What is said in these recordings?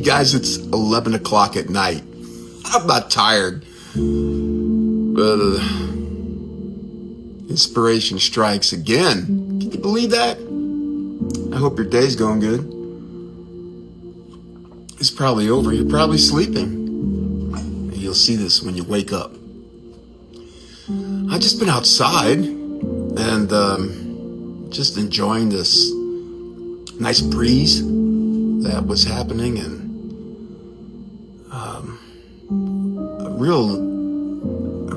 guys, it's 11 o'clock at night. I'm not tired, but inspiration strikes again. Can you believe that? I hope your day's going good. It's probably over. You're probably sleeping. You'll see this when you wake up. I've just been outside and just enjoying this nice breeze that was happening, and a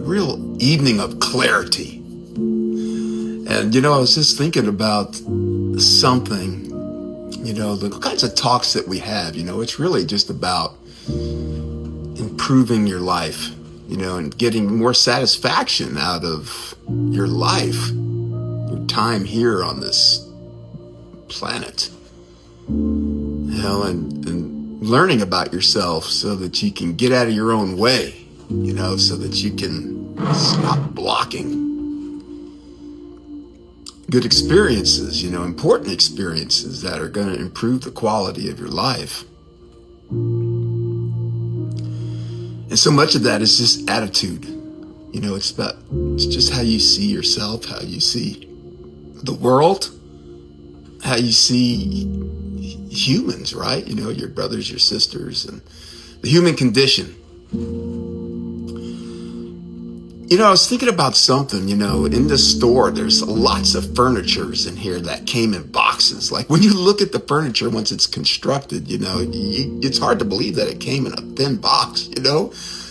real evening of clarity. And I was just thinking about something, the kinds of talks that we have, it's really just about improving your life, and getting more satisfaction out of your life, your time here on this planet, and learning about yourself so that you can get out of your own way, so that you can stop blocking good experiences, important experiences that are going to improve the quality of your life. And so much of that is just attitude. It's just how you see yourself, how you see the world, how you see humans, right? Your brothers, your sisters, and the human condition. I was thinking about something, in the store, there's lots of furnitures in here that came in boxes. Like when you look at the furniture, once it's constructed, it's hard to believe that it came in a thin box,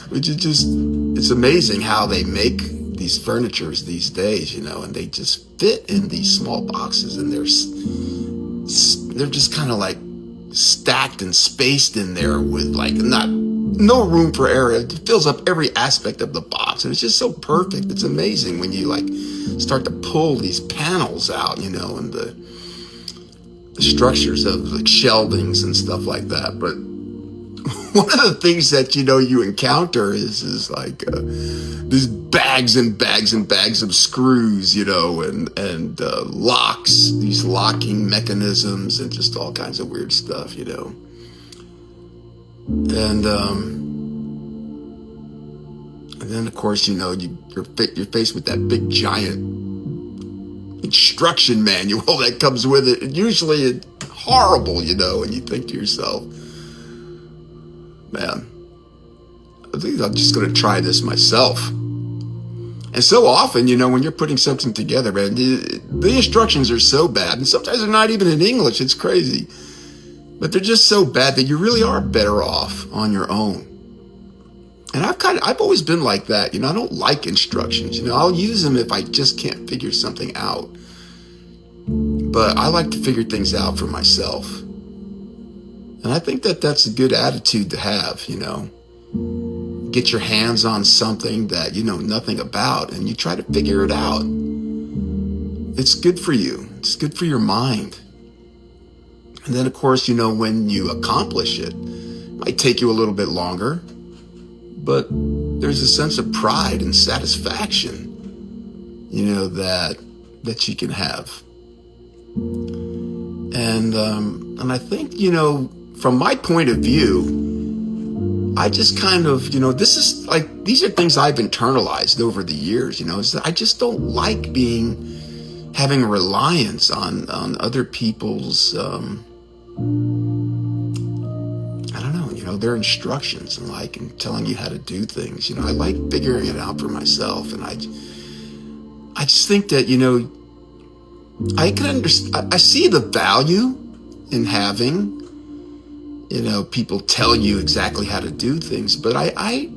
which is it's amazing how they make these furnitures these days, and they just fit in these small boxes, and they're just kind of like stacked and spaced in there with like no room for error. It fills up every aspect of the box, and it's just so perfect. It's amazing when you start to pull these panels out, and the structures of shelvings and stuff like that. But one of the things that you encounter is these bags and bags and bags of screws, and locks, these locking mechanisms, and just all kinds of weird stuff, And then of course, you're faced with that big giant instruction manual that comes with it. And usually it's horrible, and you think to yourself, man, I think I'm just going to try this myself. And so often, when you're putting something together, man, the instructions are so bad, and sometimes they're not even in English. It's crazy. But they're just so bad that you really are better off on your own. And I've always been like that. I don't like instructions. I'll use them if I just can't figure something out. But I like to figure things out for myself. And I think that that's a good attitude to have, Get your hands on something that you know nothing about, and you try to figure it out. It's good for you. It's good for your mind. And then, of course, when you accomplish it, it might take you a little bit longer, but there's a sense of pride and satisfaction, that you can have. And I think, from my point of view, I just kind of, these are things I've internalized over the years, is that I just don't like having a reliance on other people's, their instructions and telling you how to do things. I like figuring it out for myself. And I just think that, I can understand, I see the value in having, people tell you exactly how to do things. But I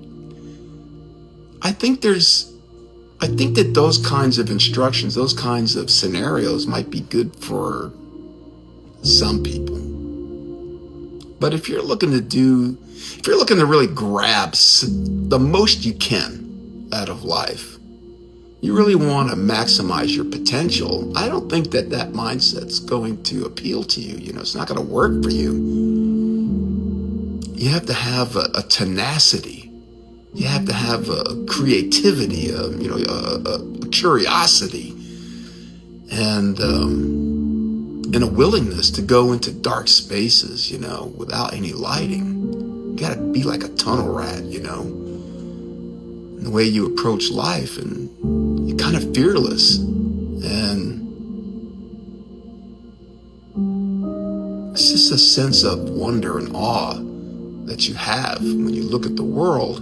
think that those kinds of instructions, those kinds of scenarios might be good for some people. But if you're looking to really grab the most you can out of life, you really want to maximize your potential, I don't think that mindset's going to appeal to you. It's not going to work for you. You have to have a tenacity. You have to have a creativity, a curiosity, and a willingness to go into dark spaces, without any lighting. got to be like a tunnel rat, in the way you approach life, and you're kind of fearless. And it's just a sense of wonder and awe that you have when you look at the world.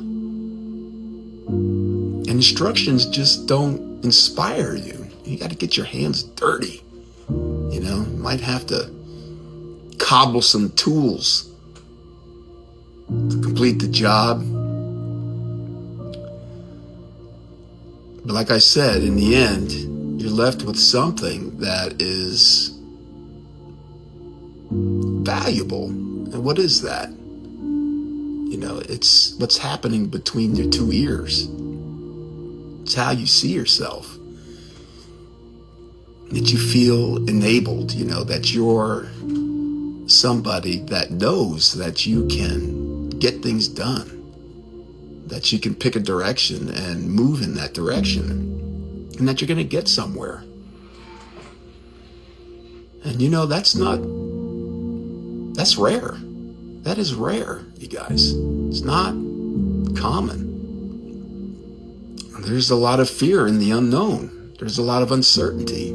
And instructions just don't inspire you. You got to get your hands dirty. You might have to cobble some tools to complete the job. But like I said, in the end, you're left with something that is valuable. And what is that? It's what's happening between your two ears. It's how you see yourself. That you feel enabled, that you're somebody that knows that you can get things done, that you can pick a direction and move in that direction, and that you're going to get somewhere. And that's rare. That is rare, you guys. It's not common. There's a lot of fear in the unknown. There's a lot of uncertainty.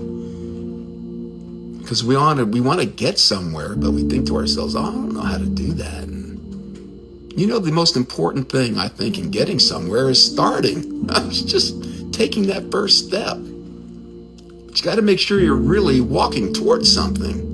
Because we want to get somewhere, but we think to ourselves, I don't know how to do that. And the most important thing, I think, in getting somewhere is starting. It's just taking that first step. But you got to make sure you're really walking towards something.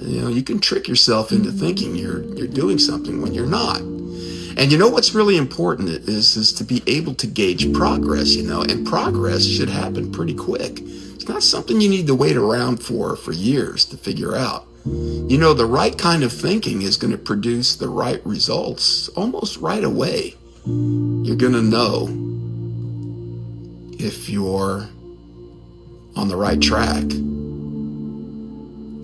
You can trick yourself into thinking you're doing something when you're not. And what's really important is to be able to gauge progress, and progress should happen pretty quick. It's not something you need to wait around for years to figure out. The right kind of thinking is going to produce the right results almost right away. You're going to know if you're on the right track.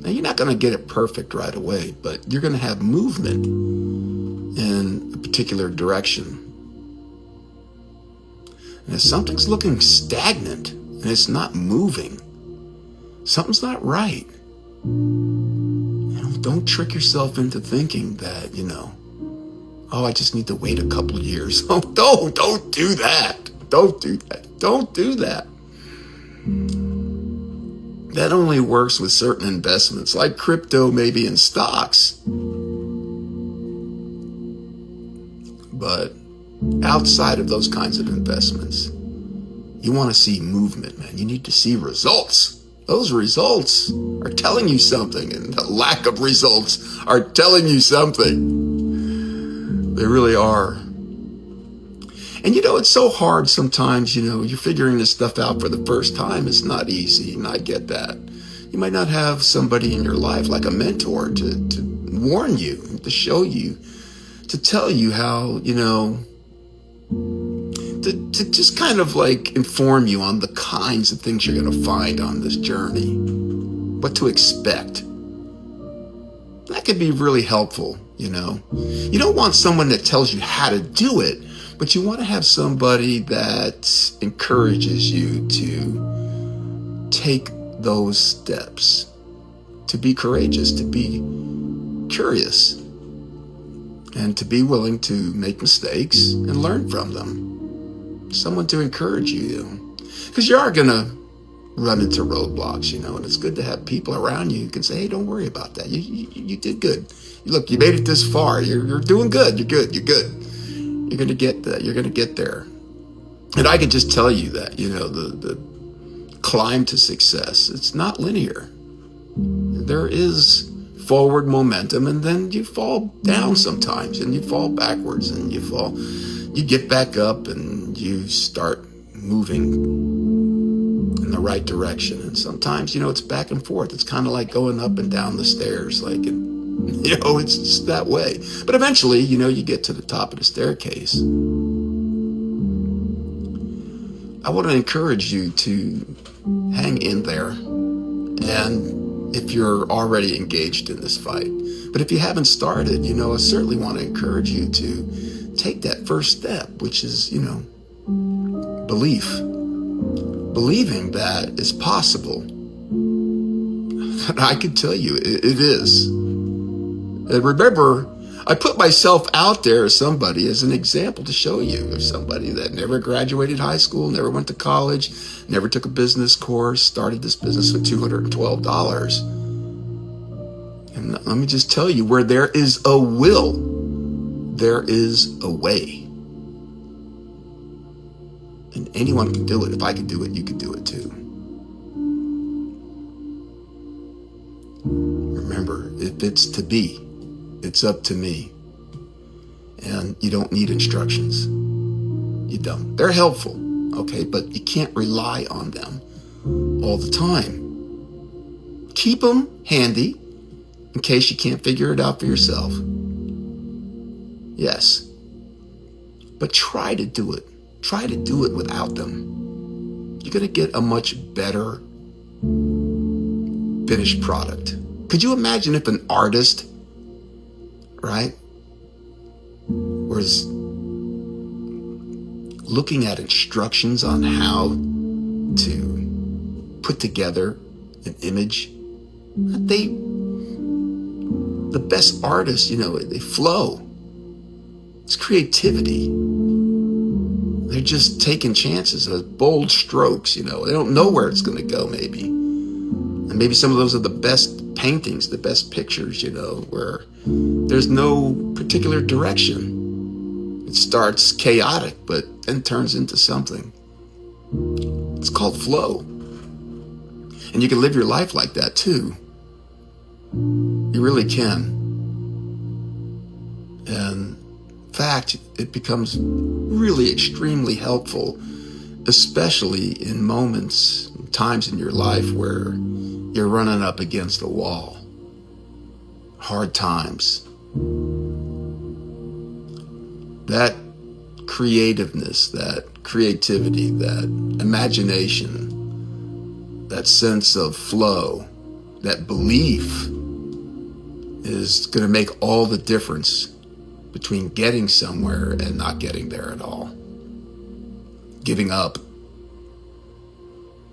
Now, you're not going to get it perfect right away, but you're going to have movement in a particular direction. And if something's looking stagnant and it's not moving, something's not right. Don't trick yourself into thinking that, I just need to wait a couple of years. Oh, don't do that. Don't do that. Don't do that. That only works with certain investments, like crypto, maybe in stocks. But outside of those kinds of investments, you want to see movement, man. You need to see results. Those results are telling you something, and the lack of results are telling you something. They really are. And it's so hard sometimes, you're figuring this stuff out for the first time. It's not easy, and I get that. You might not have somebody in your life like a mentor to warn you, to show you, to tell you how, to just kind of like inform you on the kinds of things you're going to find on this journey, what to expect. That could be really helpful, You don't want someone that tells you how to do it, but you want to have somebody that encourages you to take those steps, to be courageous, to be curious, and to be willing to make mistakes and learn from them. Someone to encourage you, because you are going to run into roadblocks, and it's good to have people around you who can say, hey, don't worry about that. You did good. Look, you made it this far. You're doing good. You're good. You're good. You're going to get that. You're going to get there. And I can just tell you that, the climb to success, it's not linear. There is forward momentum, and then you fall down sometimes, and you fall backwards, and you get back up, and you start moving in the right direction. And sometimes, it's back and forth. It's kind of like going up and down the stairs, it's just that way. But eventually, you get to the top of the staircase. I want to encourage you to hang in there. And if you're already engaged in this fight, but if you haven't started, I certainly want to encourage you to take that first step, which is, belief. Believing that it's possible. And I can tell you, it is. And remember, I put myself out there as somebody, as an example to show you of somebody that never graduated high school, never went to college, never took a business course, started this business with $212. And let me just tell you, where there is a will, there is a way. And anyone can do it. If I can do it, you can do it too. Remember, if it's to be, it's up to me. And you don't need instructions. You don't. They're helpful, okay? But you can't rely on them all the time. Keep them handy in case you can't figure it out for yourself. Yes. But try to do it. Try to do it without them. You're going to get a much better finished product. Could you imagine if an artist, right, was looking at instructions on how to put together an image? The best artists, they flow. It's creativity. They're just taking chances, bold strokes, They don't know where it's going to go, maybe. And maybe some of those are the best paintings, the best pictures, where there's no particular direction. It starts chaotic, but then turns into something. It's called flow. And you can live your life like that too. You really can. And in fact, it becomes really extremely helpful, especially in moments, times in your life where you're running up against a wall. Hard times. That creativeness, that creativity, that imagination, that sense of flow, that belief is going to make all the difference between getting somewhere and not getting there at all. Giving up.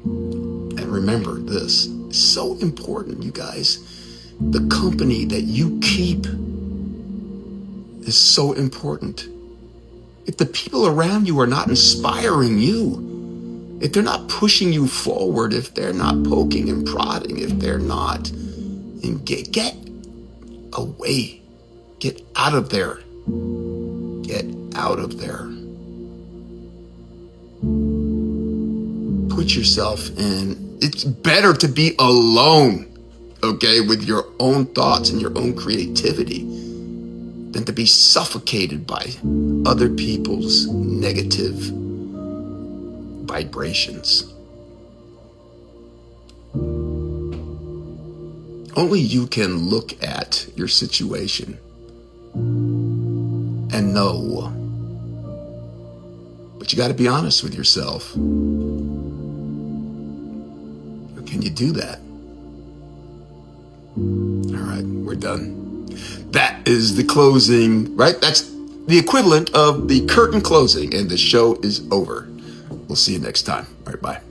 And remember this, it's so important, you guys. The company that you keep is so important. If the people around you are not inspiring you, if they're not pushing you forward, if they're not poking and prodding, if they're not, get away. Get out of there. Get out of there. Put yourself in. It's better to be alone, okay, with your own thoughts and your own creativity than to be suffocated by other people's negative vibrations. Only you can look at your situation and know. But you got to be honest with yourself. Can you do that? All right, we're done. That is the closing, right? That's the equivalent of the curtain closing, and the show is over. We'll see you next time. All right, bye.